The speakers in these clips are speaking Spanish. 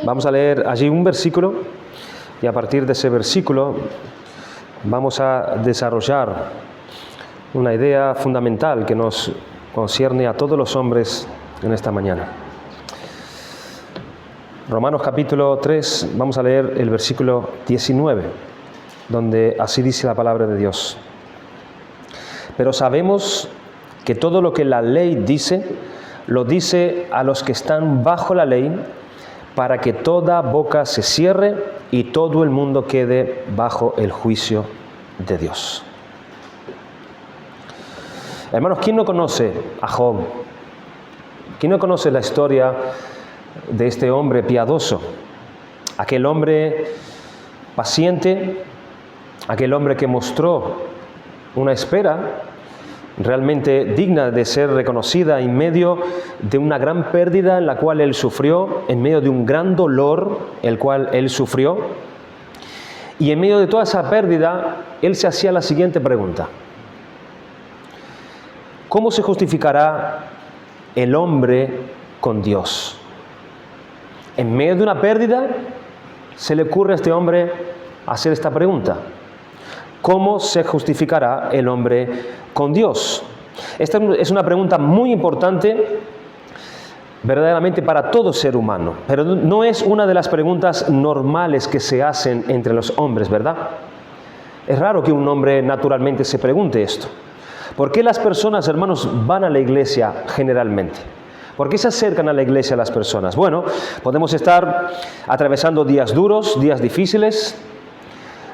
Vamos a leer allí un versículo y a partir de ese versículo vamos a desarrollar una idea fundamental que nos concierne a todos los hombres en esta mañana. Romanos capítulo 3, vamos a leer el versículo 19, donde así dice la palabra de Dios. Pero sabemos que todo lo que la ley dice, lo dice a los que están bajo la ley, para que toda boca se cierre y todo el mundo quede bajo el juicio de Dios. Hermanos, ¿quién no conoce a Job? ¿Quién no conoce la historia de este hombre piadoso? Aquel hombre paciente, aquel hombre que mostró una espera realmente digna de ser reconocida en medio de una gran pérdida en la cual él sufrió, en medio de un gran dolor el cual él sufrió. Y en medio de toda esa pérdida, él se hacía la siguiente pregunta: ¿cómo se justificará el hombre con Dios? En medio de una pérdida, se le ocurre a este hombre hacer esta pregunta: ¿cómo se justificará el hombre con Dios? Esta es una pregunta muy importante verdaderamente para todo ser humano, pero no es una de las preguntas normales que se hacen entre los hombres, ¿verdad? Es raro que un hombre naturalmente se pregunte esto. ¿Por qué las personas, hermanos, van a la iglesia generalmente? ¿Por qué se acercan a la iglesia las personas? Bueno, podemos estar atravesando días duros, días difíciles.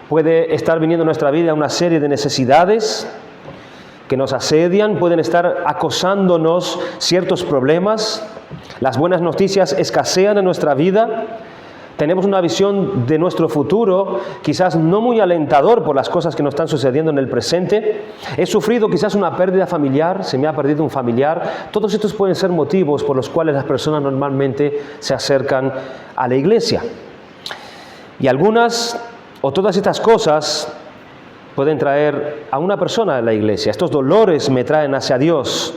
Puede estar viniendo en nuestra vida una serie de necesidades que nos asedian, pueden estar acosándonos ciertos problemas, las buenas noticias escasean en nuestra vida, tenemos una visión de nuestro futuro quizás no muy alentador por las cosas que nos están sucediendo en el presente, he sufrido quizás una pérdida familiar, se me ha perdido un familiar. Todos estos pueden ser motivos por los cuales las personas normalmente se acercan a la iglesia. Y algunas o todas estas cosas pueden traer a una persona a la iglesia. Estos dolores me traen hacia Dios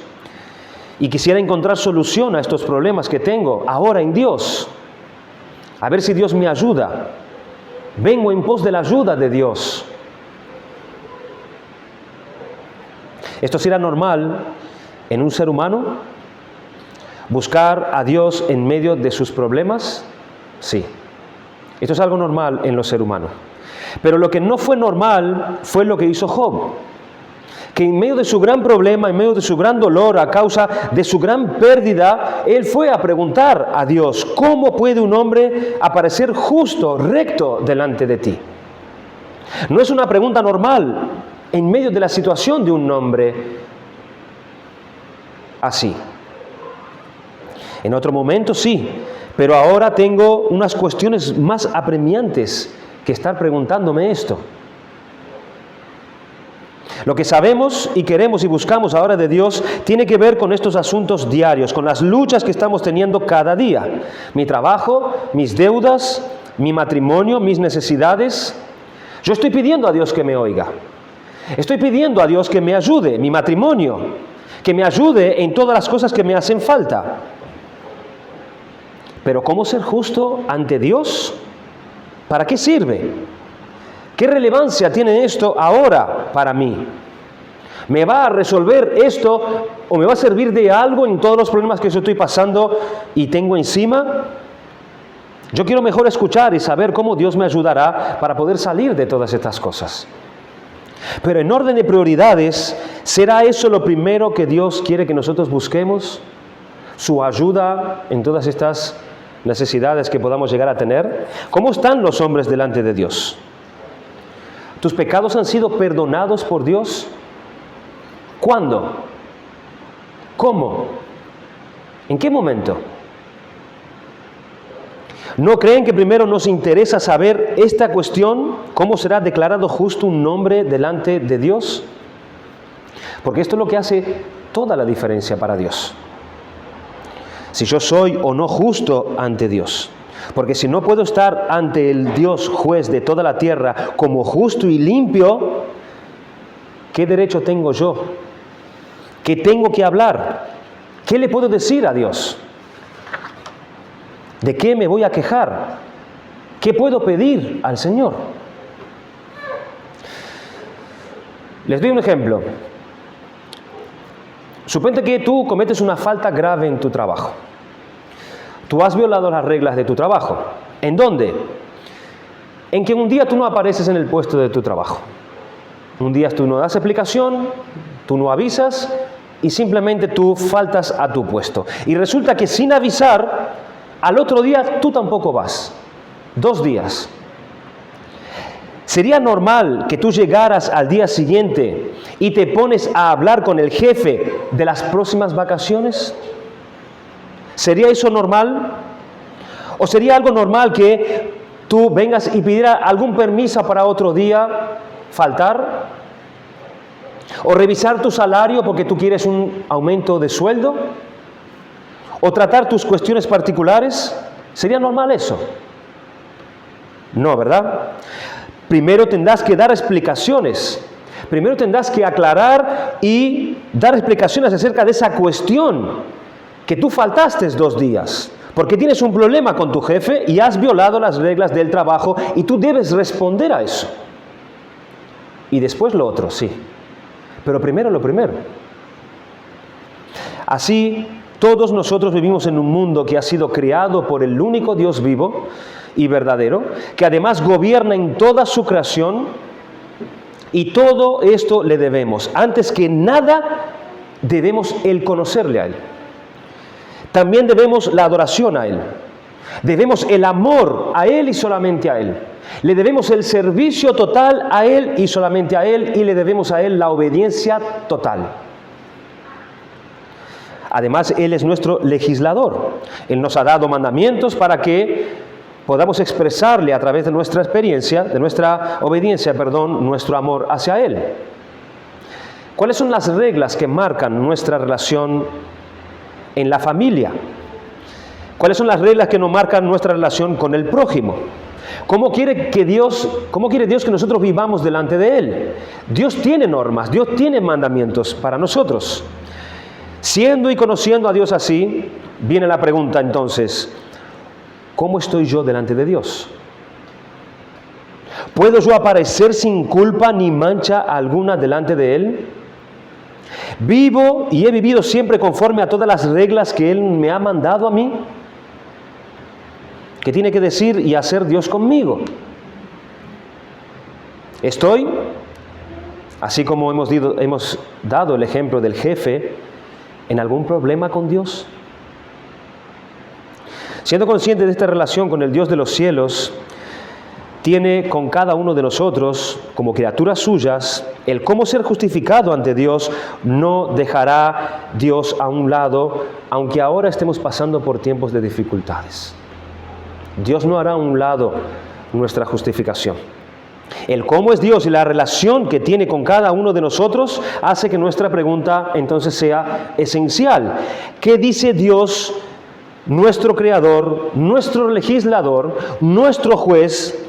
y quisiera encontrar solución a estos problemas que tengo ahora en Dios. A ver si Dios me ayuda. Vengo en pos de la ayuda de Dios. ¿Esto será normal en un ser humano? ¿Buscar a Dios en medio de sus problemas? Sí. Esto es algo normal en los seres humanos. Pero lo que no fue normal fue lo que hizo Job, que en medio de su gran problema, en medio de su gran dolor, a causa de su gran pérdida, él fue a preguntar a Dios: ¿cómo puede un hombre aparecer justo, recto delante de ti? No es una pregunta normal en medio de la situación de un hombre así. En otro momento sí, pero ahora tengo unas cuestiones más apremiantes que estar preguntándome esto. Lo que sabemos y queremos y buscamos ahora de Dios tiene que ver con estos asuntos diarios, con las luchas que estamos teniendo cada día. Mi trabajo, mis deudas, mi matrimonio, mis necesidades. Yo estoy pidiendo a Dios que me oiga. Estoy pidiendo a Dios que me ayude, mi matrimonio, que me ayude en todas las cosas que me hacen falta. Pero ¿cómo ser justo ante Dios? ¿Para qué sirve? ¿Qué relevancia tiene esto ahora para mí? ¿Me va a resolver esto o me va a servir de algo en todos los problemas que yo estoy pasando y tengo encima? Yo quiero mejor escuchar y saber cómo Dios me ayudará para poder salir de todas estas cosas. Pero en orden de prioridades, ¿será eso lo primero que Dios quiere que nosotros busquemos? ¿Su ayuda en todas estas necesidades que podamos llegar a tener? ¿Cómo están los hombres delante de Dios? ¿Tus pecados han sido perdonados por Dios? ¿Cuándo? ¿Cómo? ¿En qué momento? ¿No creen que primero nos interesa saber esta cuestión? ¿Cómo será declarado justo un hombre delante de Dios? Porque esto es lo que hace toda la diferencia para Dios. Si yo soy o no justo ante Dios. Porque si no puedo estar ante el Dios juez de toda la tierra como justo y limpio, ¿qué derecho tengo yo? ¿Qué tengo que hablar? ¿Qué le puedo decir a Dios? ¿De qué me voy a quejar? ¿Qué puedo pedir al Señor? Les doy un ejemplo. Suponte que tú cometes una falta grave en tu trabajo. Tú has violado las reglas de tu trabajo. ¿En dónde? En que un día tú no apareces en el puesto de tu trabajo. Un día tú no das explicación, tú no avisas y simplemente tú faltas a tu puesto. Y resulta que sin avisar, al otro día tú tampoco vas. 2 días. ¿Sería normal que tú llegaras al día siguiente y te pones a hablar con el jefe de las próximas vacaciones? ¿Sería eso normal? ¿O sería algo normal que tú vengas y pidieras algún permiso para otro día faltar? ¿O revisar tu salario porque tú quieres un aumento de sueldo? ¿O tratar tus cuestiones particulares? ¿Sería normal eso? No, ¿verdad? Primero tendrás que dar explicaciones. Primero tendrás que aclarar y dar explicaciones acerca de esa cuestión que tú faltaste 2 días. Porque tienes un problema con tu jefe y has violado las reglas del trabajo y tú debes responder a eso. Y después lo otro, sí. Pero primero lo primero. Así, todos nosotros vivimos en un mundo que ha sido creado por el único Dios vivo y verdadero, que además gobierna en toda su creación, y todo esto le debemos. Antes que nada, debemos el conocerle a Él. También debemos la adoración a Él. Debemos el amor a Él y solamente a Él. Le debemos el servicio total a Él y solamente a Él, y le debemos a Él la obediencia total. Además, Él es nuestro legislador. Él nos ha dado mandamientos para que podamos expresarle a través de nuestra experiencia, de nuestra obediencia, nuestro amor hacia Él. ¿Cuáles son las reglas que marcan nuestra relación en la familia? ¿Cuáles son las reglas que nos marcan nuestra relación con el prójimo? ¿Cómo quiere Dios que nosotros vivamos delante de Él? Dios tiene normas, Dios tiene mandamientos para nosotros. Siendo y conociendo a Dios así, viene la pregunta entonces: ¿cómo estoy yo delante de Dios? ¿Puedo yo aparecer sin culpa ni mancha alguna delante de Él? ¿Vivo y he vivido siempre conforme a todas las reglas que Él me ha mandado a mí? ¿Qué tiene que decir y hacer Dios conmigo? ¿Estoy, así como hemos dado el ejemplo del jefe, en algún problema con Dios? Siendo consciente de esta relación con el Dios de los cielos, tiene con cada uno de nosotros, como criaturas suyas, el cómo ser justificado ante Dios. No dejará Dios a un lado, aunque ahora estemos pasando por tiempos de dificultades. Dios no hará a un lado nuestra justificación. El cómo es Dios y la relación que tiene con cada uno de nosotros hace que nuestra pregunta entonces sea esencial. ¿Qué dice Dios, nuestro Creador, nuestro legislador, nuestro juez,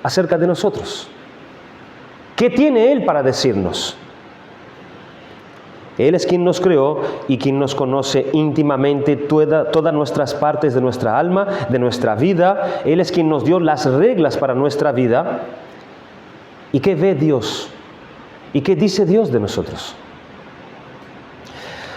acerca de nosotros? ¿Qué tiene Él para decirnos? Él es quien nos creó y quien nos conoce íntimamente todas nuestras partes de nuestra alma, de nuestra vida. Él es quien nos dio las reglas para nuestra vida. ¿Y qué ve Dios? ¿Y qué dice Dios de nosotros?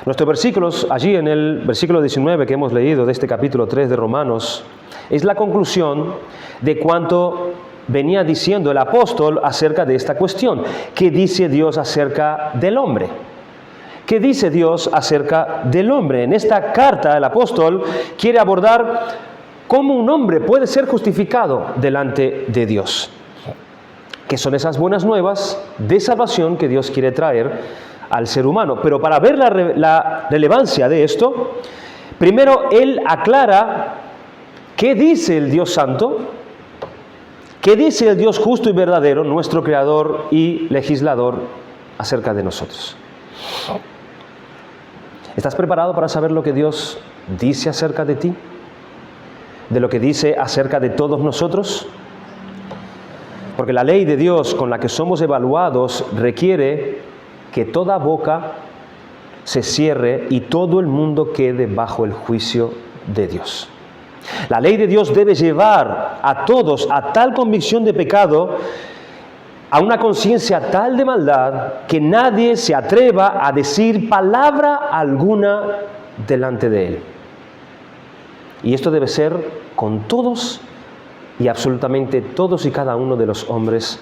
Nuestros versículos, allí en el versículo 19 que hemos leído de este capítulo 3 de Romanos, es la conclusión de cuanto venía diciendo el apóstol acerca de esta cuestión. ¿Qué dice Dios acerca del hombre? ¿Qué dice Dios acerca del hombre? En esta carta el apóstol quiere abordar cómo un hombre puede ser justificado delante de Dios. ¿Qué son esas buenas nuevas de salvación que Dios quiere traer al ser humano? Pero para ver la relevancia de esto, primero él aclara qué dice el Dios Santo, qué dice el Dios justo y verdadero, nuestro Creador y legislador, acerca de nosotros. ¿Estás preparado para saber lo que Dios dice acerca de ti? ¿De lo que dice acerca de todos nosotros? Porque la ley de Dios con la que somos evaluados requiere que toda boca se cierre y todo el mundo quede bajo el juicio de Dios. La ley de Dios debe llevar a todos a tal convicción de pecado, a una conciencia tal de maldad, que nadie se atreva a decir palabra alguna delante de Él. Y esto debe ser con todos y absolutamente todos y cada uno de los hombres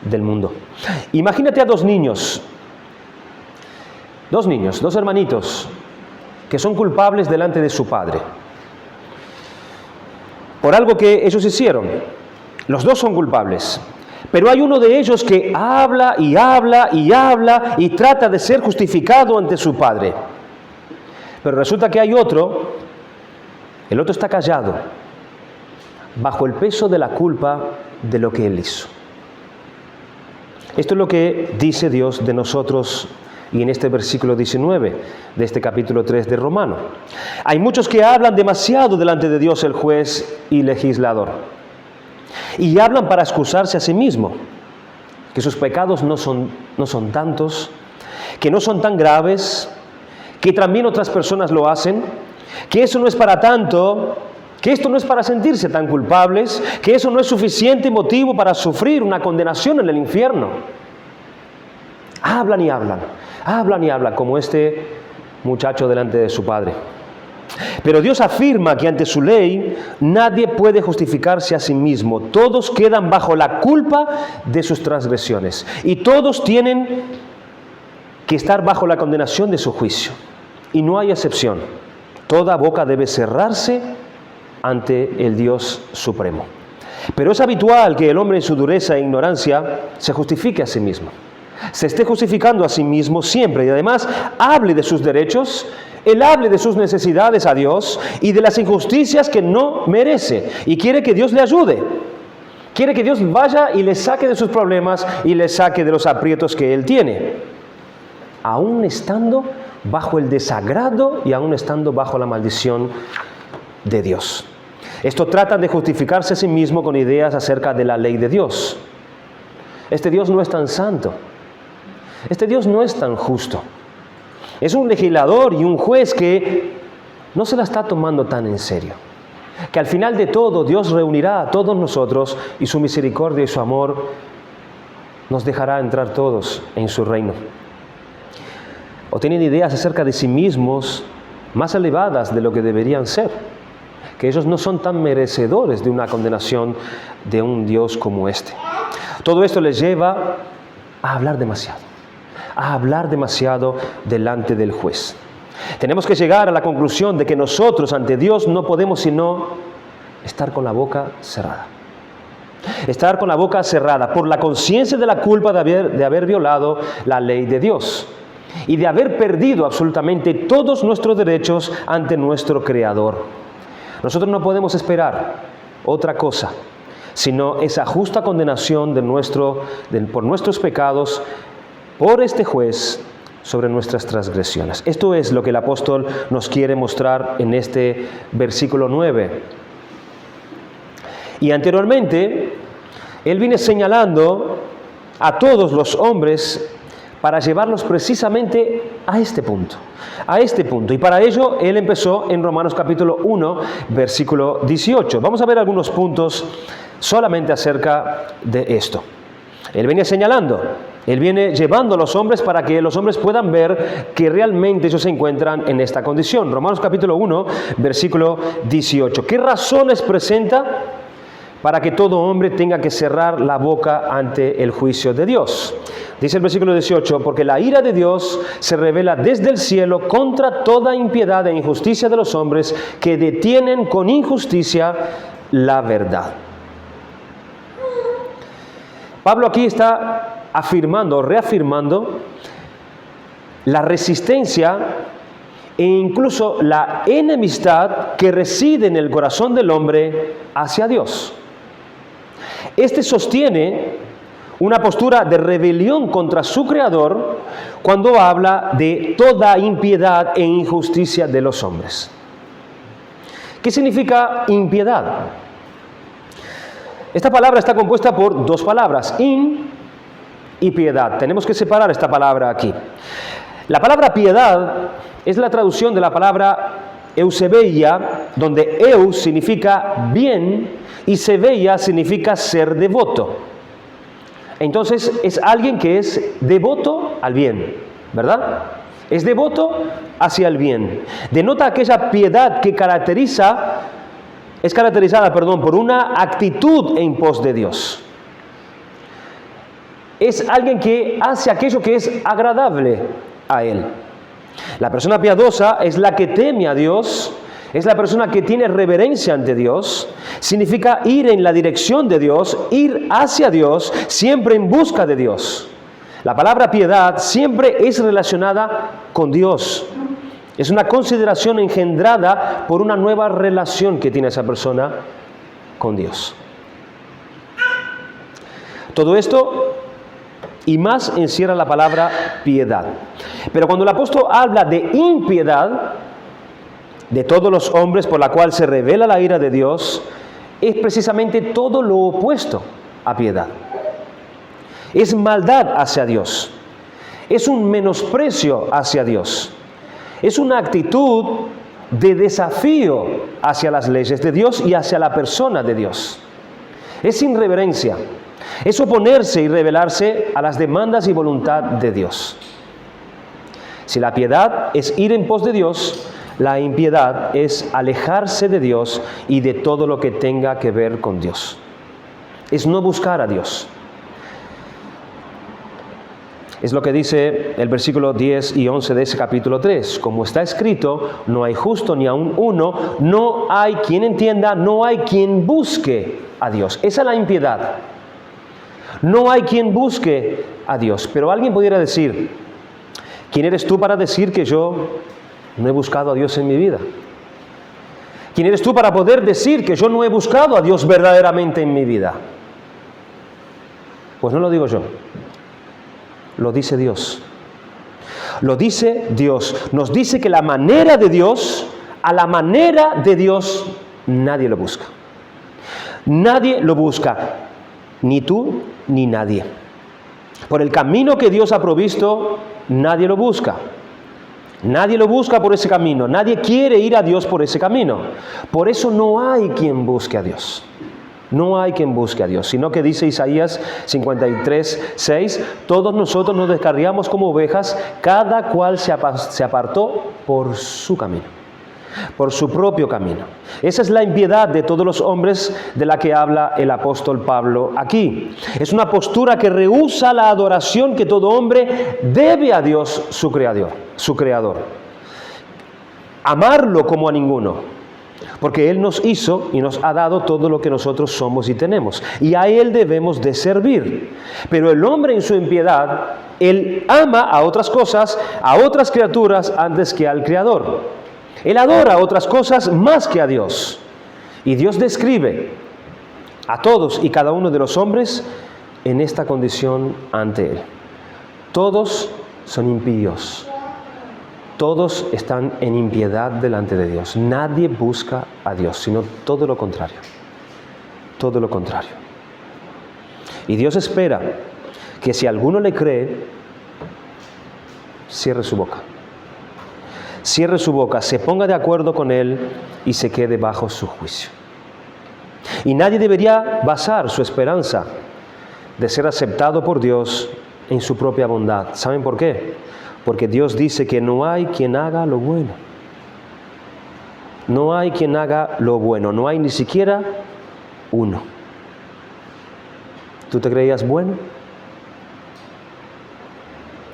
del mundo. Imagínate a dos niños, dos hermanitos, que son culpables delante de su padre por algo que ellos hicieron. Los dos son culpables, pero hay uno de ellos que habla y habla y habla y trata de ser justificado ante su padre. Pero resulta que hay otro, el otro está callado, bajo el peso de la culpa de lo que él hizo. Esto es lo que dice Dios de nosotros y en este versículo 19 de este capítulo 3 de Romano. Hay muchos que hablan demasiado delante de Dios, el juez y legislador, y hablan para excusarse a sí mismo, que sus pecados no son tantos, que no son tan graves, que también otras personas lo hacen, que eso no es para tanto, que esto no es para sentirse tan culpables, que eso no es suficiente motivo para sufrir una condenación en el infierno. Hablan y hablan, como este muchacho delante de su padre. Pero Dios afirma que ante su ley nadie puede justificarse a sí mismo. Todos quedan bajo la culpa de sus transgresiones y todos tienen que estar bajo la condenación de su juicio. Y no hay excepción. Toda boca debe cerrarse ante el Dios supremo. Pero es habitual que el hombre en su dureza e ignorancia se justifique a sí mismo, se esté justificando a sí mismo siempre y además hable de sus derechos, él hable de sus necesidades a Dios y de las injusticias que no merece y quiere que Dios le ayude. Quiere que Dios vaya y le saque de sus problemas y le saque de los aprietos que él tiene, aún estando bajo el desagrado y aún estando bajo la maldición de Dios. Esto tratan de justificarse a sí mismo con ideas acerca de la ley de Dios. Este Dios no es tan santo. Este Dios no es tan justo. Es un legislador y un juez que no se la está tomando tan en serio. Que al final de todo Dios reunirá a todos nosotros y su misericordia y su amor nos dejará entrar todos en su reino. O tienen ideas acerca de sí mismos más elevadas de lo que deberían ser, que ellos no son tan merecedores de una condenación de un Dios como este. Todo esto les lleva a hablar demasiado delante del juez. Tenemos que llegar a la conclusión de que nosotros ante Dios no podemos sino estar con la boca cerrada. Estar con la boca cerrada por la conciencia de la culpa de haber violado la ley de Dios y de haber perdido absolutamente todos nuestros derechos ante nuestro Creador. Nosotros no podemos esperar otra cosa, sino esa justa condenación por nuestros pecados, por este juez, sobre nuestras transgresiones. Esto es lo que el apóstol nos quiere mostrar en este versículo 9. Y anteriormente, él viene señalando a todos los hombres para llevarlos precisamente a este punto. Y para ello, él empezó en Romanos capítulo 1, versículo 18. Vamos a ver algunos puntos solamente acerca de esto. Él viene señalando, él viene llevando a los hombres para que los hombres puedan ver que realmente ellos se encuentran en esta condición. Romanos capítulo 1, versículo 18. ¿Qué razones presenta para que todo hombre tenga que cerrar la boca ante el juicio de Dios? Dice el versículo 18, porque la ira de Dios se revela desde el cielo contra toda impiedad e injusticia de los hombres que detienen con injusticia la verdad. Pablo aquí está reafirmando la resistencia e incluso la enemistad que reside en el corazón del hombre hacia Dios. Este sostiene una postura de rebelión contra su Creador cuando habla de toda impiedad e injusticia de los hombres. ¿Qué significa impiedad? Esta palabra está compuesta por dos palabras, in y piedad. Tenemos que separar esta palabra aquí. La palabra piedad es la traducción de la palabra Eusebeia, donde eus significa bien y sebeia significa ser devoto. Entonces es alguien que es devoto al bien, ¿verdad? Es devoto hacia el bien. Denota aquella piedad que es caracterizada por una actitud en pos de Dios. Es alguien que hace aquello que es agradable a Él. La persona piadosa es la que teme a Dios, es la persona que tiene reverencia ante Dios, significa ir en la dirección de Dios, ir hacia Dios, siempre en busca de Dios. La palabra piedad siempre es relacionada con Dios. Es una consideración engendrada por una nueva relación que tiene esa persona con Dios. Todo esto y más encierra la palabra piedad. Pero cuando el apóstol habla de impiedad, de todos los hombres por la cual se revela la ira de Dios, es precisamente todo lo opuesto a piedad. Es maldad hacia Dios. Es un menosprecio hacia Dios. Es una actitud de desafío hacia las leyes de Dios y hacia la persona de Dios. Es irreverencia. Es oponerse y rebelarse a las demandas y voluntad de Dios. Si la piedad es ir en pos de Dios, la impiedad es alejarse de Dios y de todo lo que tenga que ver con Dios. Es no buscar a Dios. Es lo que dice el versículo 10 y 11 de ese capítulo 3. Como está escrito, no hay justo ni aun uno, no hay quien entienda, no hay quien busque a Dios. Esa es la impiedad. No hay quien busque a Dios. Pero alguien pudiera decir, ¿quién eres tú para decir que yo no he buscado a Dios en mi vida? ¿Quién eres tú para poder decir que yo no he buscado a Dios verdaderamente en mi vida? Pues no lo digo yo. Lo dice Dios. Lo dice Dios. Nos dice que la manera de Dios, a la manera de Dios, nadie lo busca. Nadie lo busca. Ni tú, ni nadie. Por el camino que Dios ha provisto, nadie lo busca. Nadie lo busca por ese camino. Nadie quiere ir a Dios por ese camino. Por eso no hay quien busque a Dios. No hay quien busque a Dios, sino que dice Isaías 53:6, todos nosotros nos descarriamos como ovejas, cada cual se apartó por su camino, por su propio camino. Esa es la impiedad de todos los hombres de la que habla el apóstol Pablo aquí. Es una postura que rehúsa la adoración que todo hombre debe a Dios, su creador. Amarlo como a ninguno. Porque Él nos hizo y nos ha dado todo lo que nosotros somos y tenemos. Y a Él debemos de servir. Pero el hombre en su impiedad, él ama a otras cosas, a otras criaturas antes que al Creador. Él adora a otras cosas más que a Dios. Y Dios describe a todos y cada uno de los hombres en esta condición ante Él. Todos son impíos. Todos están en impiedad delante de Dios. Nadie busca a Dios, sino todo lo contrario. Todo lo contrario. Y Dios espera que si alguno le cree, cierre su boca. Cierre su boca, se ponga de acuerdo con Él y se quede bajo su juicio. Y nadie debería basar su esperanza de ser aceptado por Dios en su propia bondad. ¿Saben por qué? Porque Dios dice que no hay quien haga lo bueno. No hay quien haga lo bueno. No hay ni siquiera uno. ¿Tú te creías bueno?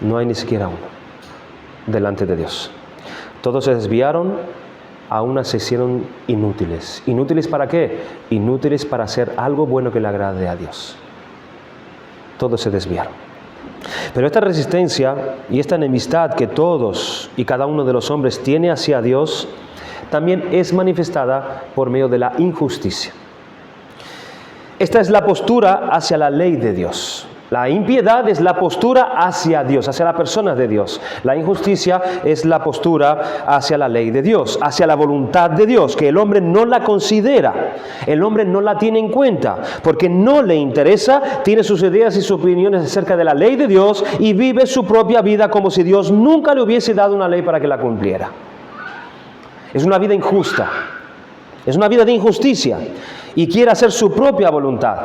No hay ni siquiera uno delante de Dios. Todos se desviaron, a unas se hicieron inútiles. ¿Inútiles para qué? Inútiles para hacer algo bueno que le agrade a Dios. Todos se desviaron. Pero esta resistencia y esta enemistad que todos y cada uno de los hombres tiene hacia Dios, también es manifestada por medio de la injusticia. Esta es la postura hacia la ley de Dios. La impiedad es la postura hacia Dios, hacia la persona de Dios. La injusticia es la postura hacia la ley de Dios, hacia la voluntad de Dios, que el hombre no la considera, el hombre no la tiene en cuenta, porque no le interesa, tiene sus ideas y sus opiniones acerca de la ley de Dios y vive su propia vida como si Dios nunca le hubiese dado una ley para que la cumpliera. es una vida injusta, es una vida de injusticia y quiere hacer su propia voluntad.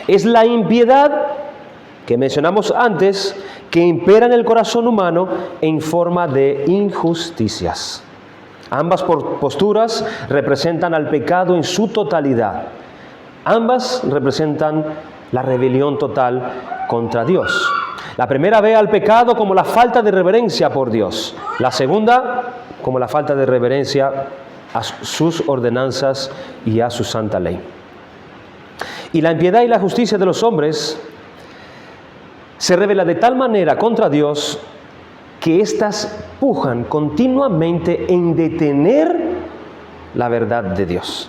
Es la impiedad que mencionamos antes, que impera en el corazón humano en forma de injusticias. Ambas posturas representan al pecado en su totalidad. Ambas representan la rebelión total contra Dios. La primera ve al pecado como la falta de reverencia por Dios. La segunda como la falta de reverencia a sus ordenanzas y a su santa ley. Y la impiedad y la justicia de los hombres se revela de tal manera contra Dios que éstas pujan continuamente en detener la verdad de Dios.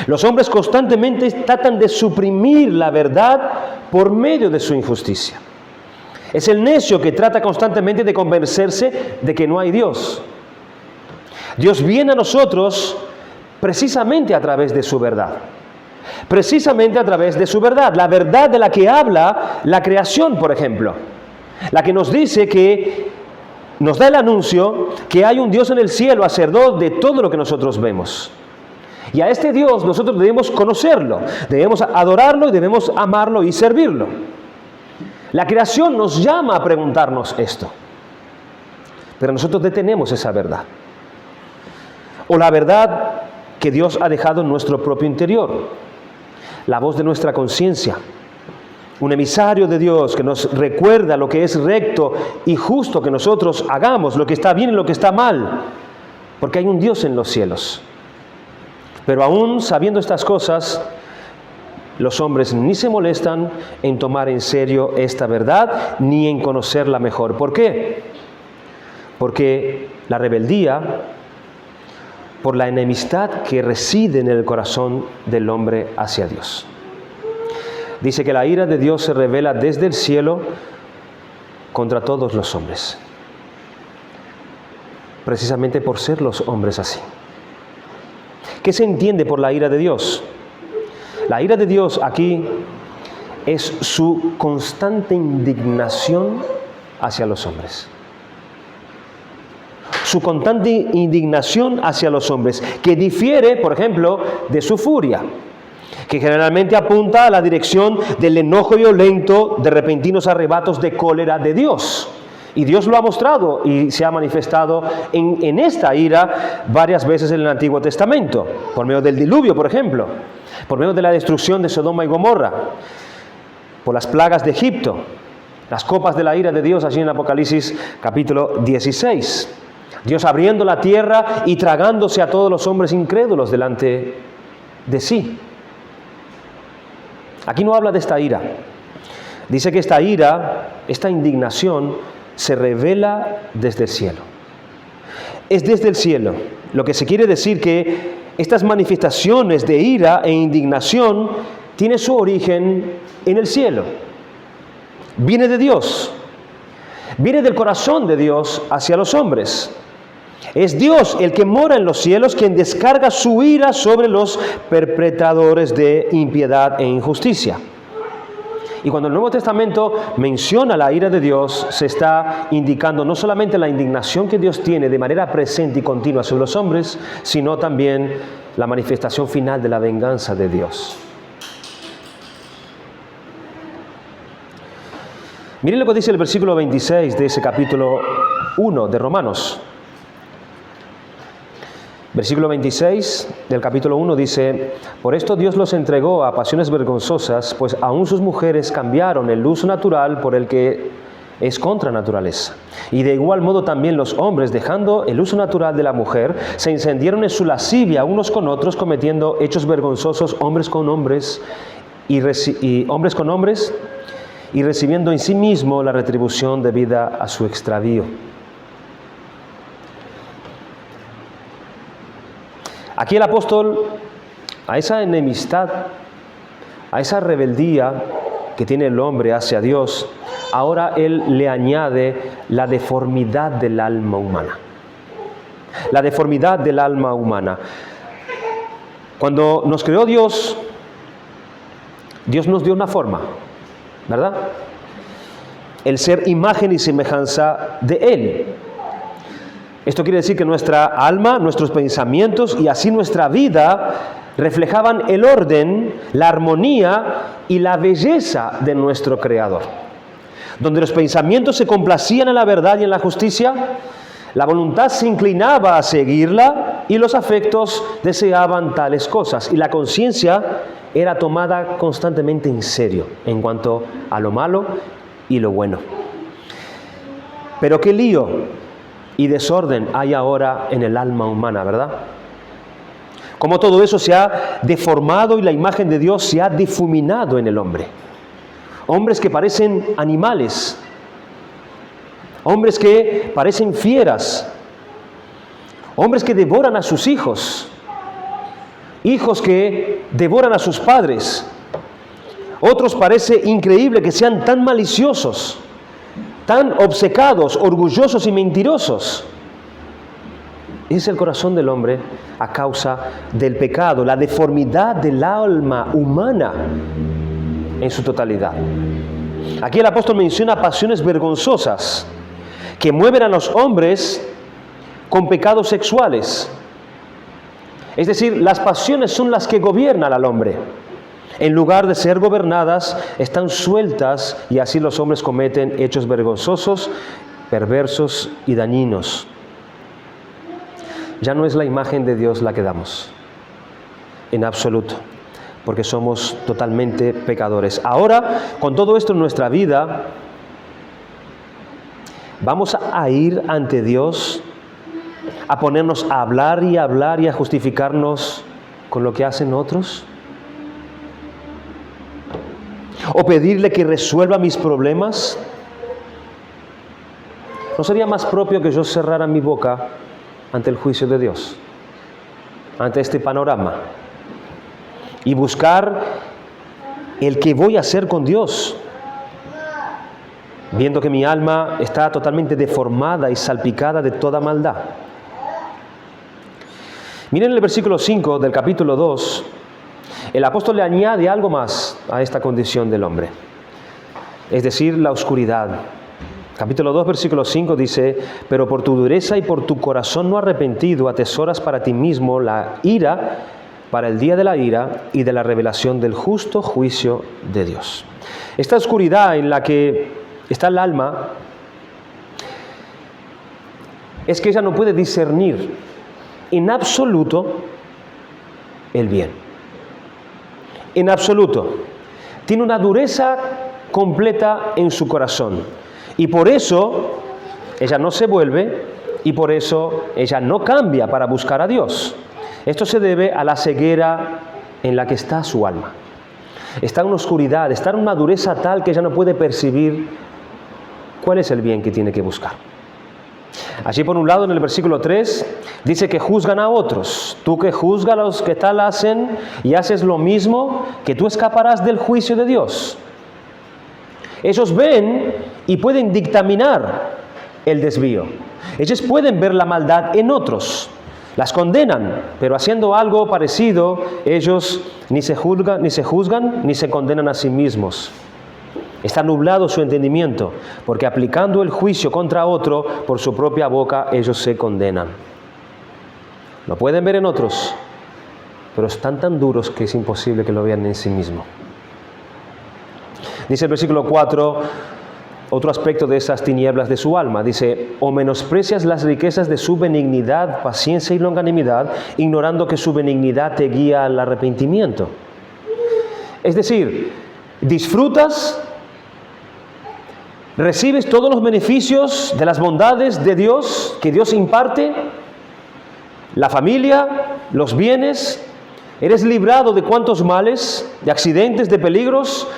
Los hombres constantemente tratan de suprimir la verdad por medio de su injusticia. Es el necio que trata constantemente de convencerse de que no hay Dios. Dios viene a nosotros precisamente a través de su verdad. Precisamente a través de su verdad, la verdad de la que habla la creación, por ejemplo, la que nos dice que nos da el anuncio que hay un Dios en el cielo, hacedor de todo lo que nosotros vemos. Y a este Dios nosotros debemos conocerlo, debemos adorarlo y debemos amarlo y servirlo. La creación nos llama a preguntarnos esto, pero nosotros detenemos esa verdad. O la verdad que Dios ha dejado en nuestro propio interior. La voz de nuestra conciencia, un emisario de Dios que nos recuerda lo que es recto y justo que nosotros hagamos, lo que está bien y lo que está mal, porque hay un Dios en los cielos. Pero aún sabiendo estas cosas, los hombres ni se molestan en tomar en serio esta verdad, ni en conocerla mejor. ¿Por qué? Porque la rebeldía, por la enemistad que reside en el corazón del hombre hacia Dios. Dice que la ira de Dios se revela desde el cielo contra todos los hombres, precisamente por ser los hombres así. ¿Qué se entiende por la ira de Dios? La ira de Dios aquí es su constante indignación hacia los hombres. Su constante indignación hacia los hombres, que difiere, por ejemplo, de su furia, que generalmente apunta a la dirección del enojo violento de repentinos arrebatos de cólera de Dios. Y Dios lo ha mostrado y se ha manifestado en esta ira varias veces en el Antiguo Testamento, por medio del diluvio, por ejemplo, por medio de la destrucción de Sodoma y Gomorra, por las plagas de Egipto, las copas de la ira de Dios, allí en Apocalipsis capítulo 16. Dios abriendo la tierra y tragándose a todos los hombres incrédulos delante de sí. Aquí no habla de esta ira. Dice que esta ira, esta indignación, se revela desde el cielo. Es desde el cielo. Lo que se quiere decir que estas manifestaciones de ira e indignación tienen su origen en el cielo. Viene de Dios. Viene del corazón de Dios hacia los hombres. Es Dios el que mora en los cielos quien descarga su ira sobre los perpetradores de impiedad e injusticia. Y cuando el Nuevo Testamento menciona la ira de Dios, se está indicando no solamente la indignación que Dios tiene de manera presente y continua sobre los hombres, sino también la manifestación final de la venganza de Dios. Miren lo que dice el versículo 26 de ese capítulo 1 de Romanos. Versículo 26 del capítulo 1 dice: por esto Dios los entregó a pasiones vergonzosas, pues aún sus mujeres cambiaron el uso natural por el que es contra naturaleza. Y de igual modo también los hombres, dejando el uso natural de la mujer, se encendieron en su lascivia unos con otros, cometiendo hechos vergonzosos hombres con hombres y recibiendo en sí mismo la retribución debida a su extravío. Aquí el apóstol, a esa enemistad, a esa rebeldía que tiene el hombre hacia Dios, ahora él le añade la deformidad del alma humana. La deformidad del alma humana. Cuando nos creó Dios, Dios nos dio una forma, ¿verdad? El ser imagen y semejanza de Él. Esto quiere decir que nuestra alma, nuestros pensamientos y así nuestra vida reflejaban el orden, la armonía y la belleza de nuestro Creador. Donde los pensamientos se complacían en la verdad y en la justicia, la voluntad se inclinaba a seguirla y los afectos deseaban tales cosas. Y la conciencia era tomada constantemente en serio en cuanto a lo malo y lo bueno. Pero qué lío y desorden hay ahora en el alma humana, ¿verdad? Cómo todo eso se ha deformado y la imagen de Dios se ha difuminado en el hombre. Hombres que parecen animales, hombres que parecen fieras, hombres que devoran a sus hijos, hijos que devoran a sus padres. Otros parece increíble que sean tan maliciosos, tan obcecados, orgullosos y mentirosos. Ese es el corazón del hombre a causa del pecado, la deformidad del alma humana en su totalidad. Aquí el apóstol menciona pasiones vergonzosas que mueven a los hombres con pecados sexuales. Es decir, las pasiones son las que gobiernan al hombre. En lugar de ser gobernadas, están sueltas y así los hombres cometen hechos vergonzosos, perversos y dañinos. Ya no es la imagen de Dios la que damos, en absoluto, porque somos totalmente pecadores. Ahora, con todo esto en nuestra vida, ¿vamos a ir ante Dios a ponernos a hablar y a justificarnos con lo que hacen otros? ¿O pedirle que resuelva mis problemas? ¿No sería más propio que yo cerrara mi boca ante el juicio de Dios, ante este panorama, y buscar el que voy a hacer con Dios, viendo que mi alma está totalmente deformada y salpicada de toda maldad? Miren el versículo 5 del capítulo 2, el apóstol le añade algo más a esta condición del hombre, es decir, la oscuridad. Capítulo 2, versículo 5 dice: pero por tu dureza y por tu corazón no arrepentido atesoras para ti mismo la ira para el día de la ira y de la revelación del justo juicio de Dios. Esta oscuridad en la que está el alma es que ella no puede discernir en absoluto el bien. En absoluto. Tiene una dureza completa en su corazón. Y por eso ella no se vuelve y por eso ella no cambia para buscar a Dios. Esto se debe a la ceguera en la que está su alma. Está en una oscuridad, está en una dureza tal que ella no puede percibir cuál es el bien que tiene que buscar. Allí por un lado en el versículo 3 dice que juzgan a otros. Tú que juzgas a los que tal hacen y haces lo mismo, que tú escaparás del juicio de Dios. Ellos ven y pueden dictaminar el desvío. Ellos pueden ver la maldad en otros, las condenan, pero haciendo algo parecido, ellos ni se juzgan ni se condenan a sí mismos. Está nublado su entendimiento, porque aplicando el juicio contra otro, por su propia boca ellos se condenan. Lo pueden ver en otros, pero están tan duros que es imposible que lo vean en sí mismo. Dice el versículo 4, otro aspecto de esas tinieblas de su alma. Dice: o menosprecias las riquezas de su benignidad, paciencia y longanimidad, ignorando que su benignidad te guía al arrepentimiento. Es decir, disfrutas, recibes todos los beneficios de las bondades de Dios que Dios imparte, la familia, los bienes, eres librado de cuantos males, de accidentes, de peligros,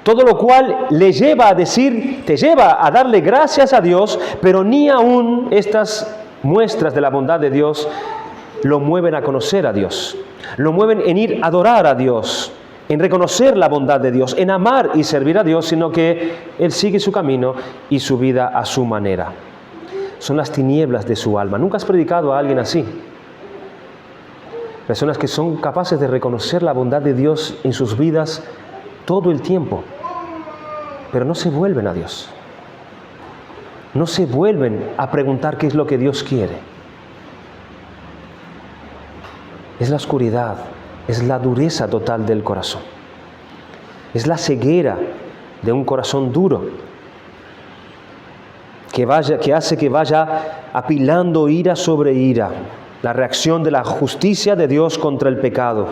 todo lo cual te lleva a darle gracias a Dios, pero ni aún estas muestras de la bondad de Dios lo mueven a conocer a Dios, lo mueven en ir a adorar a Dios, en reconocer la bondad de Dios, en amar y servir a Dios, sino que él sigue su camino y su vida a su manera. Son las tinieblas de su alma. ¿Nunca has predicado a alguien así? Personas que son capaces de reconocer la bondad de Dios en sus vidas todo el tiempo, pero no se vuelven a Dios. no se vuelven a preguntar qué es lo que Dios quiere. Es la oscuridad, es la dureza total del corazón. Es la ceguera de un corazón duro que hace que vaya apilando ira sobre ira. La reacción de la justicia de Dios contra el pecado.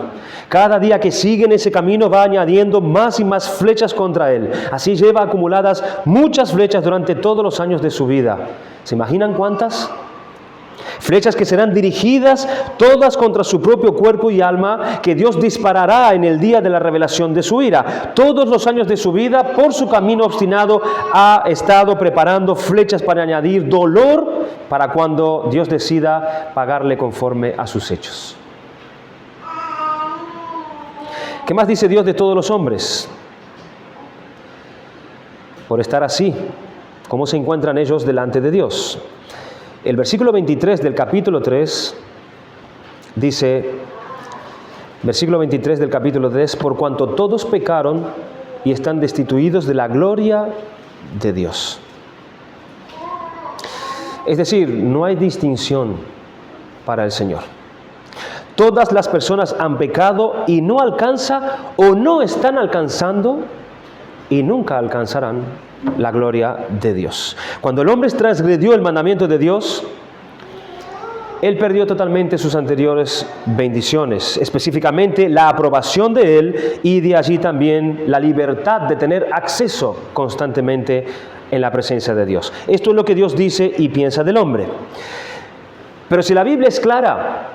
Cada día que sigue en ese camino va añadiendo más y más flechas contra él. Así lleva acumuladas muchas flechas durante todos los años de su vida. ¿Se imaginan cuántas? Flechas que serán dirigidas todas contra su propio cuerpo y alma, que Dios disparará en el día de la revelación de su ira. Todos los años de su vida, por su camino obstinado, ha estado preparando flechas para añadir dolor para cuando Dios decida pagarle conforme a sus hechos. ¿Qué más dice Dios de todos los hombres? Por estar así, ¿cómo se encuentran ellos delante de Dios? El versículo 23 del capítulo 3 dice, versículo 23 del capítulo 3, por cuanto todos pecaron y están destituidos de la gloria de Dios. Es decir, no hay distinción para el Señor. Todas las personas han pecado y no alcanzan o no están alcanzando y nunca alcanzarán la gloria de Dios. Cuando el hombre transgredió el mandamiento de Dios, él perdió totalmente sus anteriores bendiciones, específicamente la aprobación de él y de allí también la libertad de tener acceso constantemente en la presencia de Dios. Esto es lo que Dios dice y piensa del hombre. Pero si la Biblia es clara,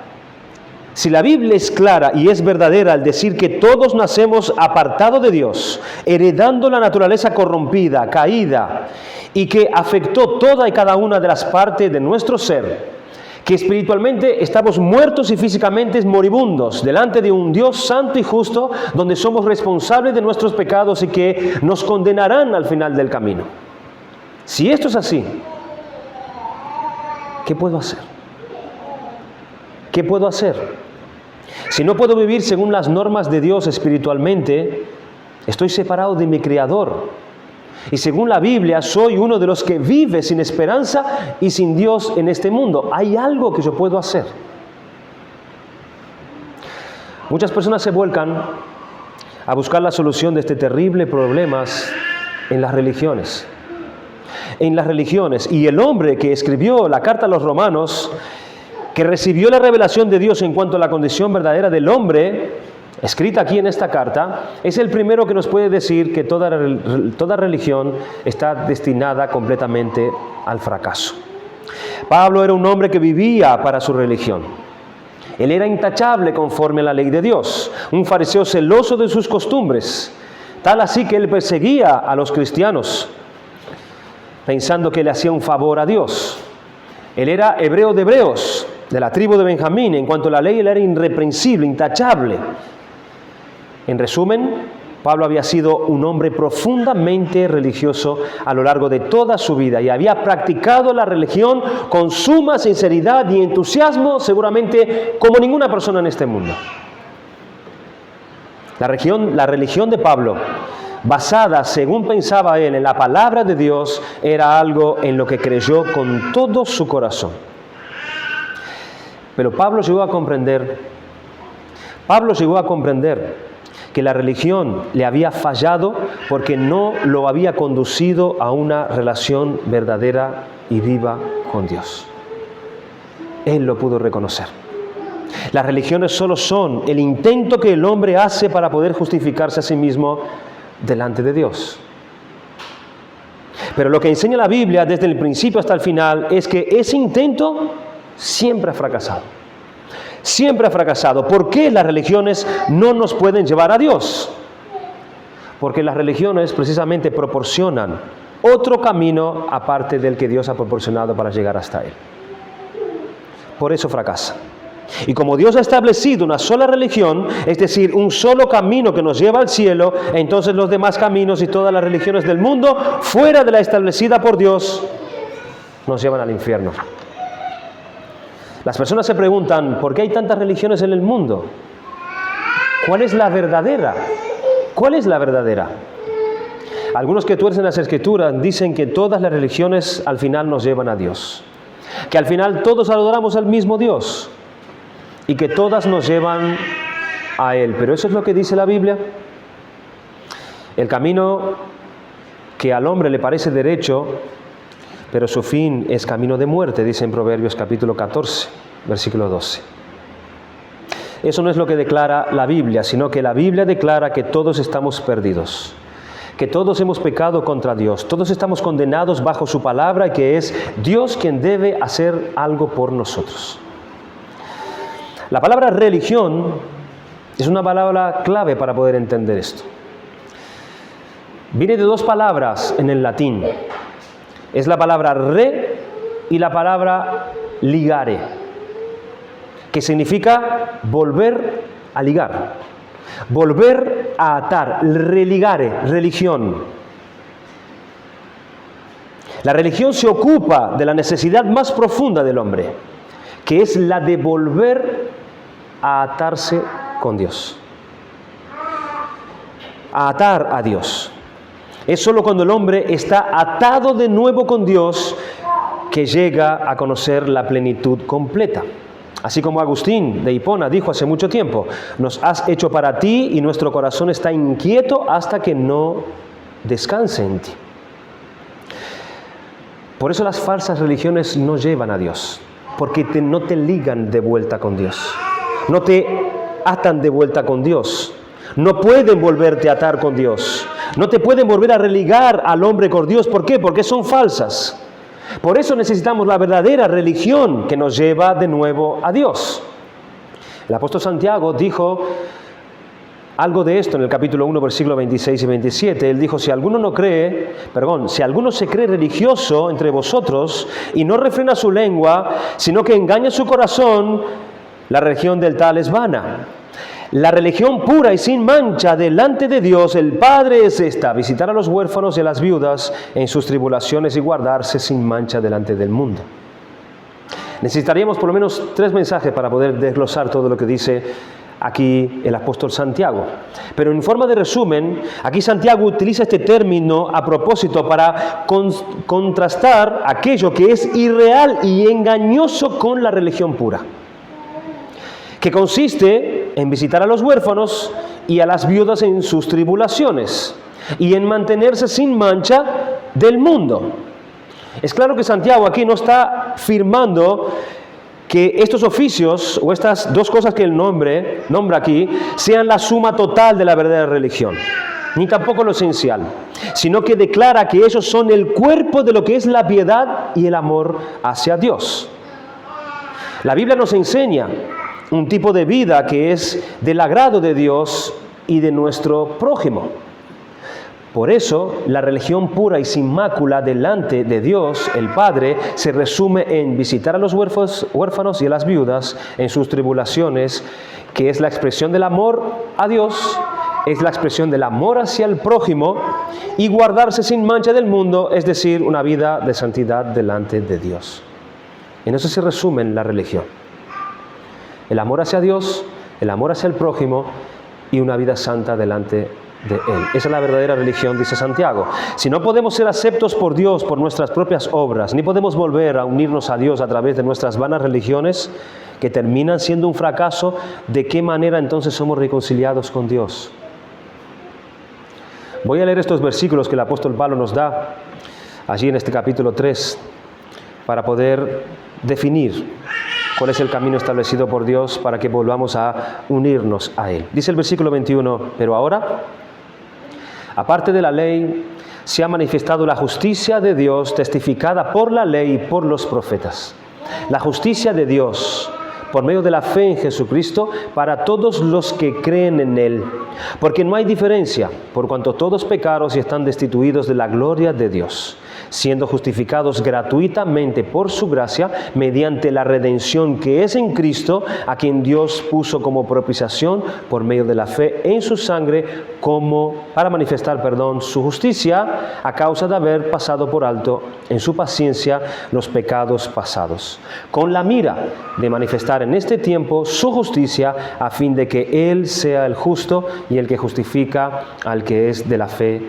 y es verdadera al decir que todos nacemos apartados de Dios, heredando la naturaleza corrompida, caída, y que afectó toda y cada una de las partes de nuestro ser, que espiritualmente estamos muertos y físicamente moribundos delante de un Dios santo y justo, donde somos responsables de nuestros pecados y que nos condenarán al final del camino. Si esto es así, ¿qué puedo hacer? ¿Qué puedo hacer? Si no puedo vivir según las normas de Dios espiritualmente, estoy separado de mi Creador. Y según la Biblia, soy uno de los que vive sin esperanza y sin Dios en este mundo. Hay algo que yo puedo hacer. Muchas personas se vuelcan a buscar la solución de este terrible problema en las religiones. Y el hombre que escribió la carta a los Romanos, que recibió la revelación de Dios en cuanto a la condición verdadera del hombre, escrita aquí en esta carta, es el primero que nos puede decir que toda religión está destinada completamente al fracaso. Pablo era un hombre que vivía para su religión. Él era intachable conforme a la ley de Dios, un fariseo celoso de sus costumbres, tal así que él perseguía a los cristianos, pensando que le hacía un favor a Dios. Él era hebreo de hebreos, de la tribu de Benjamín. En cuanto a la ley, él era irreprensible, intachable. En resumen, Pablo había sido un hombre profundamente religioso a lo largo de toda su vida y había practicado la religión con suma sinceridad y entusiasmo, seguramente como ninguna persona en este mundo. La religión de Pablo, basada, según pensaba él, en la palabra de Dios, era algo en lo que creyó con todo su corazón. Pero Pablo llegó a comprender que la religión le había fallado porque no lo había conducido a una relación verdadera y viva con Dios. Él lo pudo reconocer. Las religiones solo son el intento que el hombre hace para poder justificarse a sí mismo delante de Dios. Pero lo que enseña la Biblia desde el principio hasta el final es que ese intento siempre ha fracasado. Siempre ha fracasado. ¿Por qué las religiones no nos pueden llevar a Dios? Porque las religiones precisamente proporcionan otro camino aparte del que Dios ha proporcionado para llegar hasta Él. Por eso fracasa. Y como Dios ha establecido una sola religión, es decir, un solo camino que nos lleva al cielo, entonces los demás caminos y todas las religiones del mundo, fuera de la establecida por Dios, nos llevan al infierno. Las personas se preguntan, ¿por qué hay tantas religiones en el mundo? ¿Cuál es la verdadera? ¿Cuál es la verdadera? Algunos que tuercen las Escrituras dicen que todas las religiones al final nos llevan a Dios, que al final todos adoramos al mismo Dios y que todas nos llevan a Él. Pero ¿eso es lo que dice la Biblia? El camino que al hombre le parece derecho, pero su fin es camino de muerte, dice en Proverbios capítulo 14, versículo 12. Eso no es lo que declara la Biblia, sino que la Biblia declara que todos estamos perdidos, que todos hemos pecado contra Dios, todos estamos condenados bajo su palabra y que es Dios quien debe hacer algo por nosotros. La palabra religión es una palabra clave para poder entender esto. Viene de dos palabras en el latín. Es la palabra re y la palabra ligare, que significa volver a ligar, volver a atar, religare, religión. La religión se ocupa de la necesidad más profunda del hombre, que es la de volver a atarse con Dios, a atar a Dios. Es solo cuando el hombre está atado de nuevo con Dios que llega a conocer la plenitud completa. Así como Agustín de Hipona dijo hace mucho tiempo: nos has hecho para ti y nuestro corazón está inquieto hasta que no descanse en ti. Por eso las falsas religiones no llevan a Dios, porque no te ligan de vuelta con Dios, no te atan de vuelta con Dios, no pueden volverte a atar con Dios, no te pueden volver a religar al hombre con Dios. ¿Por qué? Porque son falsas. Por eso necesitamos la verdadera religión que nos lleva de nuevo a Dios. El apóstol Santiago dijo algo de esto en el capítulo 1, versículos 26 y 27. Él dijo: si alguno se cree religioso entre vosotros y no refrena su lengua, sino que engaña su corazón, la religión del tal es vana. La religión pura y sin mancha delante de Dios el Padre es esta: visitar a los huérfanos y a las viudas en sus tribulaciones y guardarse sin mancha delante del mundo. Necesitaríamos por lo menos 3 mensajes para poder desglosar todo lo que dice aquí el apóstol Santiago. Pero en forma de resumen, aquí Santiago utiliza este término a propósito para contrastar aquello que es irreal y engañoso con la religión pura, que consiste en visitar a los huérfanos y a las viudas en sus tribulaciones y en mantenerse sin mancha del mundo. Es claro que Santiago aquí no está firmando que estos oficios o estas dos cosas que él nombra aquí sean la suma total de la verdadera religión, ni tampoco lo esencial, sino que declara que ellos son el cuerpo de lo que es la piedad y el amor hacia Dios. La Biblia nos enseña un tipo de vida que es del agrado de Dios y de nuestro prójimo. Por eso, la religión pura y sin mácula delante de Dios, el Padre, se resume en visitar a los huérfanos y a las viudas en sus tribulaciones, que es la expresión del amor a Dios, es la expresión del amor hacia el prójimo, y guardarse sin mancha del mundo, es decir, una vida de santidad delante de Dios. En eso se resume la religión: el amor hacia Dios, el amor hacia el prójimo y una vida santa delante de Él. Esa es la verdadera religión, dice Santiago. Si no podemos ser aceptos por Dios por nuestras propias obras, ni podemos volver a unirnos a Dios a través de nuestras vanas religiones que terminan siendo un fracaso, ¿de qué manera entonces somos reconciliados con Dios? Voy a leer estos versículos que el apóstol Pablo nos da allí en este capítulo 3 para poder definir cuál es el camino establecido por Dios para que volvamos a unirnos a Él. Dice el versículo 21, pero ahora, aparte de la ley, se ha manifestado la justicia de Dios testificada por la ley y por los profetas. La justicia de Dios por medio de la fe en Jesucristo para todos los que creen en Él. Porque no hay diferencia, por cuanto todos pecaron y están destituidos de la gloria de Dios, siendo justificados gratuitamente por su gracia, mediante la redención que es en Cristo, a quien Dios puso como propiciación por medio de la fe en su sangre, para manifestar su justicia, a causa de haber pasado por alto en su paciencia los pecados pasados, con la mira de manifestar en este tiempo su justicia, a fin de que Él sea el justo y el que justifica al que es de la fe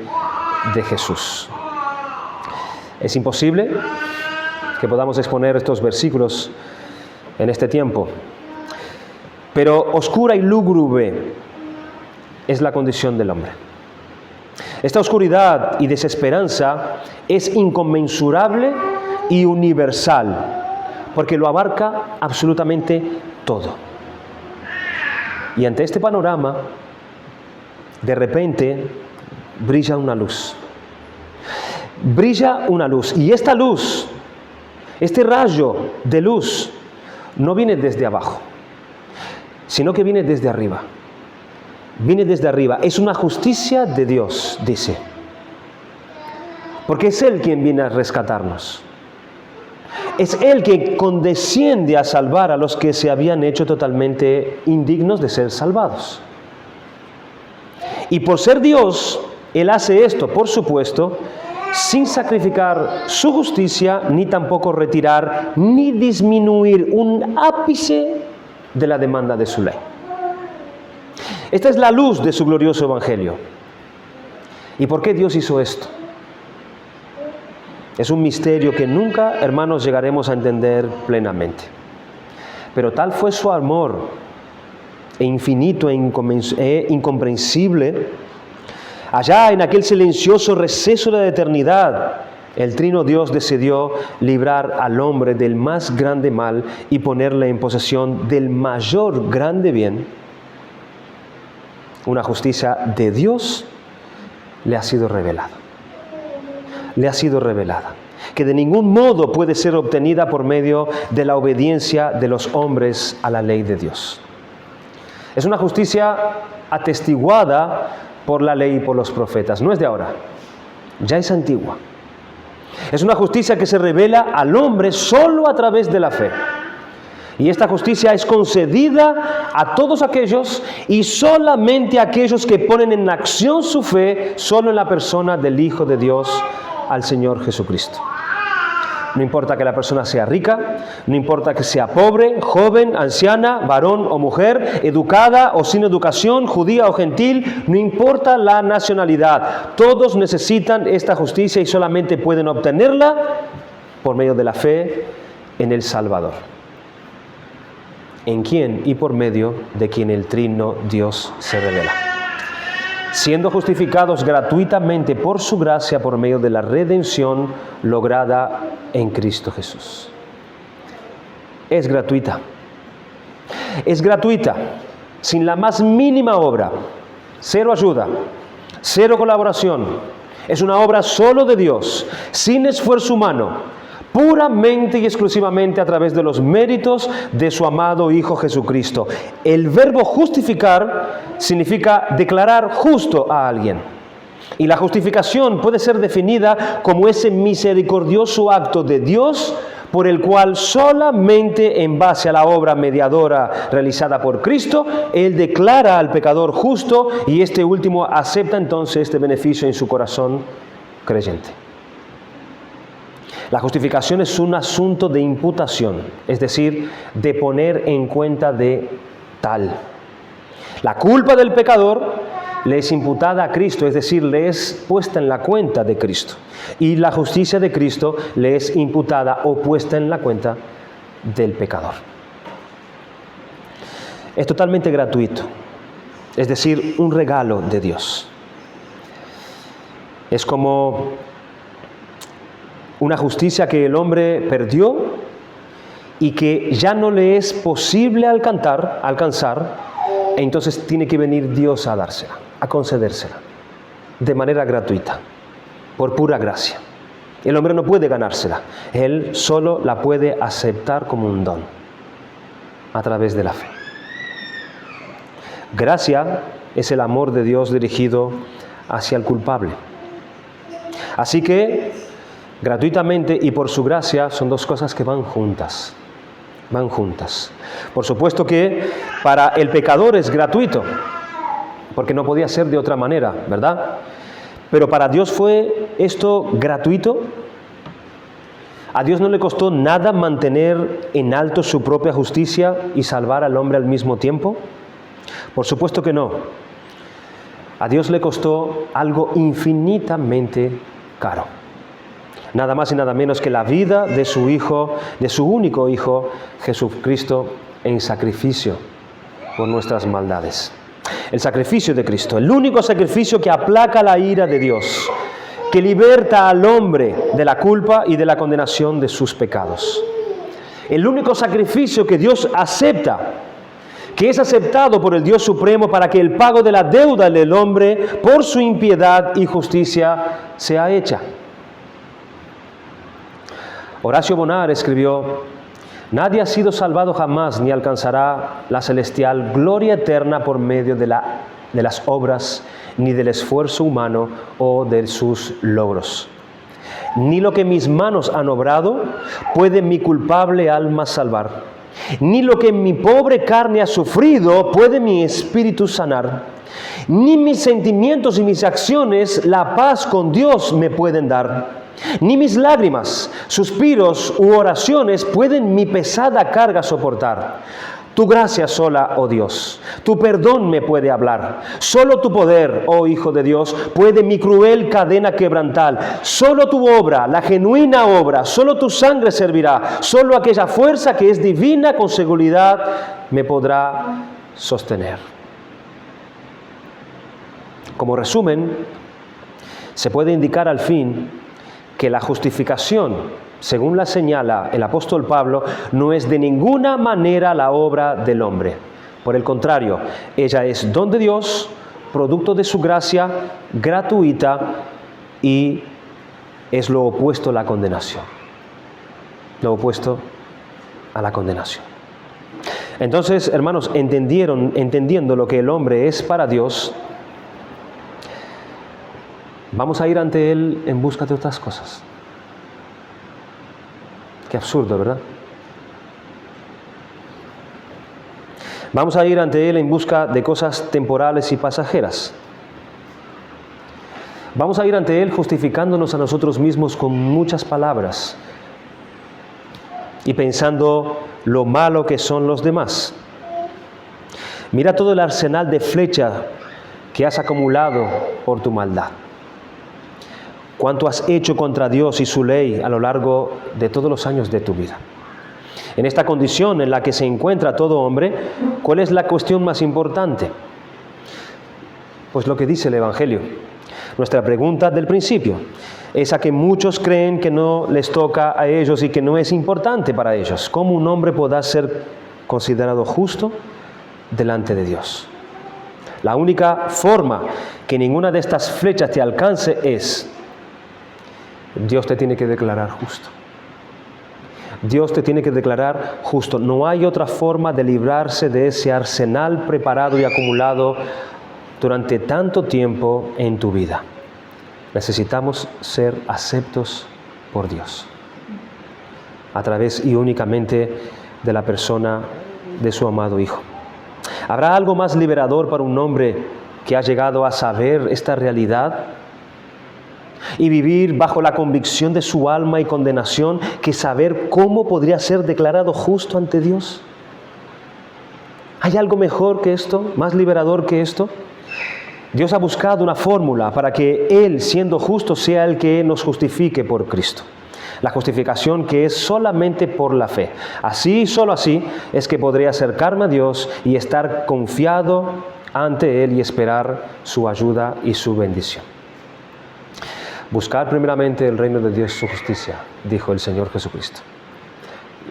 de Jesús. Es imposible que podamos exponer estos versículos en este tiempo, pero oscura y lúgubre es la condición del hombre. Esta oscuridad y desesperanza es inconmensurable y universal, porque lo abarca absolutamente todo. Y ante este panorama, de repente, brilla una luz. Brilla una luz. Y esta luz, este rayo de luz, no viene desde abajo, sino que viene desde arriba. Viene desde arriba. Es una justicia de Dios, dice. Porque es Él quien viene a rescatarnos. Es Él quien condesciende a salvar a los que se habían hecho totalmente indignos de ser salvados. Y por ser Dios, Él hace esto, por supuesto, sin sacrificar su justicia, ni tampoco retirar, ni disminuir un ápice de la demanda de su ley. Esta es la luz de su glorioso evangelio. ¿Y por qué Dios hizo esto? Es un misterio que nunca, hermanos, llegaremos a entender plenamente. Pero tal fue su amor, infinito e incomprensible. Allá en aquel silencioso receso de la eternidad, el trino Dios decidió librar al hombre del más grande mal y ponerle en posesión del mayor grande bien. Una justicia de Dios le ha sido revelada. Le ha sido revelada, que de ningún modo puede ser obtenida por medio de la obediencia de los hombres a la ley de Dios. Es una justicia atestiguada por la ley y por los profetas. No es de ahora, ya es antigua. Es una justicia que se revela al hombre solo a través de la fe. Y esta justicia es concedida a todos aquellos y solamente a aquellos que ponen en acción su fe solo en la persona del Hijo de Dios, al Señor Jesucristo. No importa que la persona sea rica, no importa que sea pobre, joven, anciana, varón o mujer, educada o sin educación, judía o gentil, no importa la nacionalidad. Todos necesitan esta justicia y solamente pueden obtenerla por medio de la fe en el Salvador, en quien y por medio de quien el Trino Dios se revela, siendo justificados gratuitamente por su gracia por medio de la redención lograda en Cristo Jesús. Es gratuita. Es gratuita, sin la más mínima obra, cero ayuda, cero colaboración. Es una obra solo de Dios, sin esfuerzo humano, puramente y exclusivamente a través de los méritos de su amado Hijo Jesucristo. El verbo justificar significa declarar justo a alguien. Y la justificación puede ser definida como ese misericordioso acto de Dios por el cual solamente en base a la obra mediadora realizada por Cristo, Él declara al pecador justo y este último acepta entonces este beneficio en su corazón creyente. La justificación es un asunto de imputación, es decir, de poner en cuenta de tal. La culpa del pecador le es imputada a Cristo, es decir, le es puesta en la cuenta de Cristo. Y la justicia de Cristo le es imputada o puesta en la cuenta del pecador. Es totalmente gratuito, es decir, un regalo de Dios. Es como una justicia que el hombre perdió y que ya no le es posible alcanzar, entonces tiene que venir Dios a dársela, a concedérsela, de manera gratuita, por pura gracia. El hombre no puede ganársela, él solo la puede aceptar como un don, a través de la fe. Gracia es el amor de Dios dirigido hacia el culpable. Así que, gratuitamente y por su gracia son dos cosas que van juntas. Van juntas. Por supuesto que para el pecador es gratuito, porque no podía ser de otra manera, ¿verdad? Pero para Dios fue esto gratuito. A Dios no le costó nada mantener en alto su propia justicia y salvar al hombre al mismo tiempo. Por supuesto que no. A Dios le costó algo infinitamente caro. Nada más y nada menos que la vida de su Hijo, de su único Hijo, Jesucristo, en sacrificio por nuestras maldades. El sacrificio de Cristo, el único sacrificio que aplaca la ira de Dios, que liberta al hombre de la culpa y de la condenación de sus pecados. El único sacrificio que Dios acepta, que es aceptado por el Dios Supremo para que el pago de la deuda del hombre por su impiedad y justicia sea hecha. Horacio Bonar escribió: nadie ha sido salvado jamás ni alcanzará la celestial gloria eterna por medio de las obras, ni del esfuerzo humano o de sus logros. Ni lo que mis manos han obrado puede mi culpable alma salvar, ni lo que mi pobre carne ha sufrido puede mi espíritu sanar, ni mis sentimientos y mis acciones la paz con Dios me pueden dar, ni mis lágrimas, suspiros u oraciones pueden mi pesada carga soportar. Tu gracia sola, oh Dios, tu perdón me puede hablar. Solo tu poder, oh Hijo de Dios, puede mi cruel cadena quebrantar. Solo tu obra, la genuina obra, solo tu sangre servirá. Solo aquella fuerza que es divina con seguridad me podrá sostener. Como resumen, se puede indicar al fin que la justificación, según la señala el apóstol Pablo, no es de ninguna manera la obra del hombre. Por el contrario, ella es don de Dios, producto de su gracia gratuita, y es lo opuesto a la condenación. Lo opuesto a la condenación. Entonces, hermanos, entendiendo lo que el hombre es para Dios, vamos a ir ante Él en busca de otras cosas. Qué absurdo, ¿verdad? Vamos a ir ante Él en busca de cosas temporales y pasajeras. Vamos a ir ante Él justificándonos a nosotros mismos con muchas palabras y pensando lo malo que son los demás. Mira todo el arsenal de flecha que has acumulado por tu maldad. ¿Cuánto has hecho contra Dios y su ley a lo largo de todos los años de tu vida? En esta condición en la que se encuentra todo hombre, ¿cuál es la cuestión más importante? Pues lo que dice el Evangelio. Nuestra pregunta del principio, esa que muchos creen que no les toca a ellos y que no es importante para ellos. ¿Cómo un hombre podrá ser considerado justo delante de Dios? La única forma que ninguna de estas flechas te alcance es: Dios te tiene que declarar justo. Dios te tiene que declarar justo. No hay otra forma de librarse de ese arsenal preparado y acumulado durante tanto tiempo en tu vida. Necesitamos ser aceptos por Dios, a través y únicamente de la persona de su amado Hijo. ¿Habrá algo más liberador para un hombre que ha llegado a saber esta realidad y vivir bajo la convicción de su alma y condenación que saber cómo podría ser declarado justo ante Dios? ¿Hay algo mejor que esto? ¿Más liberador que esto? Dios ha buscado una fórmula para que Él, siendo justo, sea el que nos justifique por Cristo. La justificación que es solamente por la fe. Así, solo así, es que podré acercarme a Dios y estar confiado ante Él y esperar su ayuda y su bendición. Buscar primeramente el reino de Dios y su justicia, dijo el Señor Jesucristo.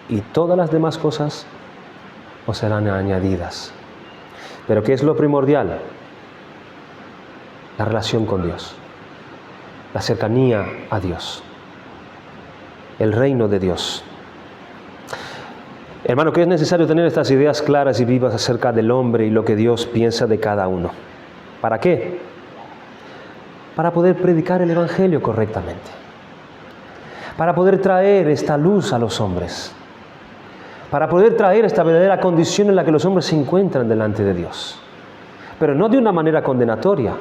Y todas las demás cosas os serán añadidas. Pero ¿qué es lo primordial? La relación con Dios, la cercanía a Dios, el reino de Dios. Hermano, que es necesario tener estas ideas claras y vivas acerca del hombre y lo que Dios piensa de cada uno. ¿Para qué? Para poder predicar el Evangelio correctamente, para poder traer esta luz a los hombres, para poder traer esta verdadera condición en la que los hombres se encuentran delante de Dios, pero no de una manera condenatoria,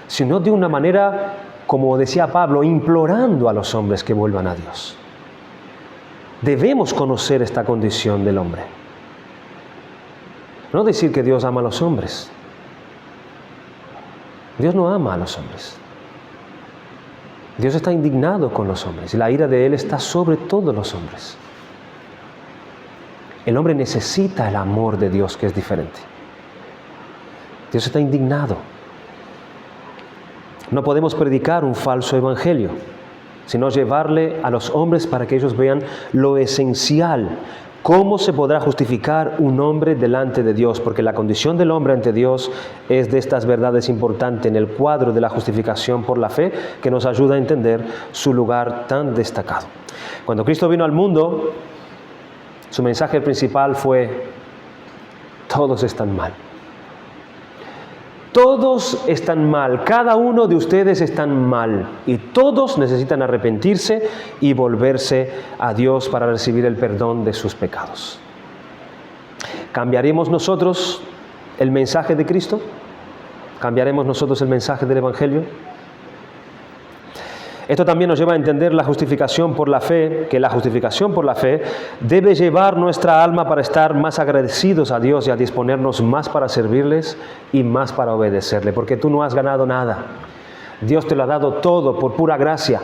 sino de una manera, como decía Pablo, implorando a los hombres que vuelvan a Dios. Debemos conocer esta condición del hombre. No decir que Dios ama a los hombres, Dios no ama a los hombres. Dios está indignado con los hombres y la ira de Él está sobre todos los hombres. El hombre necesita el amor de Dios, que es diferente. Dios está indignado. No podemos predicar un falso evangelio, sino llevarle a los hombres para que ellos vean lo esencial. ¿Cómo se podrá justificar un hombre delante de Dios? Porque la condición del hombre ante Dios es de estas verdades importantes en el cuadro de la justificación por la fe, que nos ayuda a entender su lugar tan destacado. Cuando Cristo vino al mundo, su mensaje principal fue: todos están mal. Todos están mal, cada uno de ustedes están mal y todos necesitan arrepentirse y volverse a Dios para recibir el perdón de sus pecados. ¿Cambiaremos nosotros el mensaje de Cristo? ¿Cambiaremos nosotros el mensaje del Evangelio? Esto también nos lleva a entender la justificación por la fe, que la justificación por la fe debe llevar nuestra alma para estar más agradecidos a Dios y a disponernos más para servirles y más para obedecerle, porque tú no has ganado nada. Dios te lo ha dado todo por pura gracia.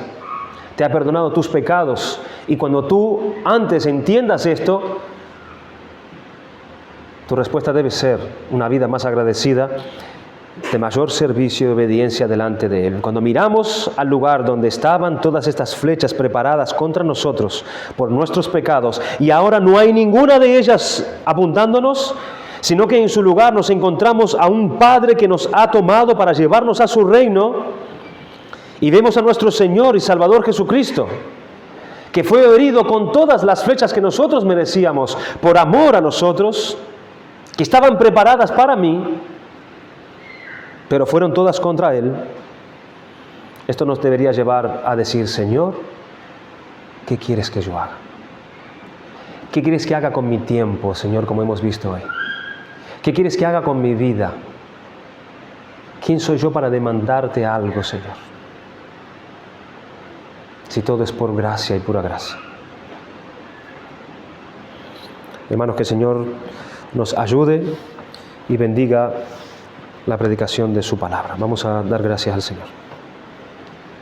Te ha perdonado tus pecados y cuando tú antes entiendas esto, tu respuesta debe ser una vida más agradecida, de mayor servicio y obediencia delante de Él. Cuando miramos al lugar donde estaban todas estas flechas preparadas contra nosotros por nuestros pecados y ahora no hay ninguna de ellas apuntándonos, sino que en su lugar nos encontramos a un Padre que nos ha tomado para llevarnos a su reino, y vemos a nuestro Señor y Salvador Jesucristo, que fue herido con todas las flechas que nosotros merecíamos por amor a nosotros, que estaban preparadas para mí, pero fueron todas contra Él. Esto nos debería llevar a decir: Señor, ¿qué quieres que yo haga? ¿Qué quieres que haga con mi tiempo, Señor, como hemos visto hoy? ¿Qué quieres que haga con mi vida? ¿Quién soy yo para demandarte algo, Señor? Si todo es por gracia y pura gracia. Hermanos, que el Señor nos ayude y bendiga la predicación de su palabra. Vamos a dar gracias al Señor.